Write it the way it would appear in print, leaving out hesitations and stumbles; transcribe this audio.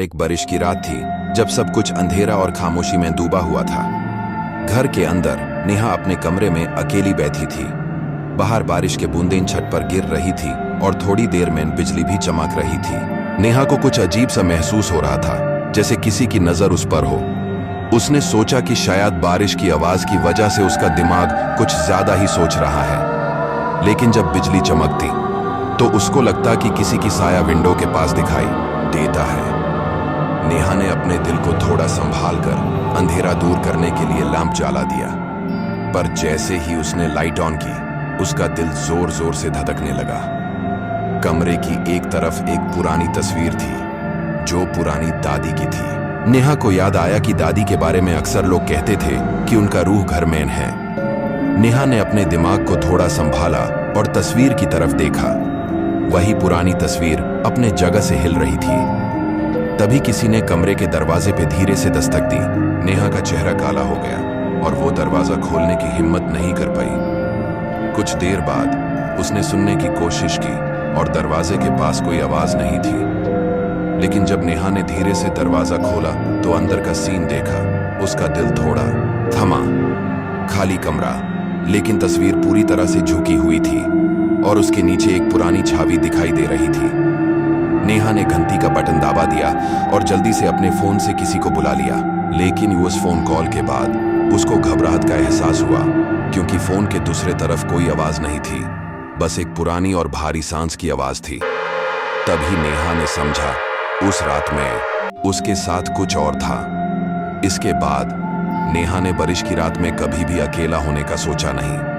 एक बारिश की रात थी जब सब कुछ अंधेरा और खामोशी में डूबा हुआ था। घर के अंदर नेहा अपने कमरे में अकेली बैठी थी। बाहर बारिश के बूंदें छत पर गिर रही थी और थोड़ी देर में बिजली भी चमक रही थी। नेहा को कुछ अजीब सा महसूस हो रहा था, जैसे किसी की नजर उस पर हो। उसने सोचा कि शायद बारिश की आवाज की वजह से उसका दिमाग कुछ ज्यादा ही सोच रहा है। लेकिन जब बिजली चमकती तो उसको लगता कि किसी की साया विंडो के पास दिखाई देता है। नेहा ने अपने दिल को थोड़ा संभाल कर अंधेरा दूर करने के लिए लैंप जला दिया, पर जैसे ही उसने लाइट ऑन की उसका दिल जोर जोर से धड़कने लगा। कमरे की एक तरफ एक पुरानी तस्वीर थी जो पुरानी दादी की थी। नेहा को याद आया कि दादी के बारे में अक्सर लोग कहते थे कि उनका रूह घर में है। नेहा ने अपने दिमाग को थोड़ा संभाला और तस्वीर की तरफ देखा। वही पुरानी तस्वीर अपने जगह से हिल रही थी। तभी किसी ने कमरे के दरवाजे पे धीरे से दस्तक दी। नेहा का चेहरा काला हो गया और वो दरवाजा खोलने की हिम्मत नहीं कर पाई। कुछ देर बाद उसने सुनने की कोशिश की और दरवाजे के पास कोई आवाज नहीं थी। लेकिन जब नेहा ने धीरे से दरवाजा खोला तो अंदर का सीन देखा। उसका दिल थोड़ा थमा। खाली कमरा, लेकिन तस्वीर पूरी तरह से झुकी हुई थी और उसके नीचे एक पुरानी छवि दिखाई दे रही थी। नेहा ने घंटी का बटन दबा दिया और जल्दी से अपने फोन से किसी को बुला लिया। लेकिन उस फोन कॉल के बाद उसको घबराहट का एहसास हुआ, क्योंकि फोन के दूसरे तरफ कोई आवाज नहीं थी, बस एक पुरानी और भारी सांस की आवाज थी। तभी नेहा ने समझा उस रात में उसके साथ कुछ और था। इसके बाद नेहा ने बारिश की रात में कभी भी अकेला होने का सोचा नहीं।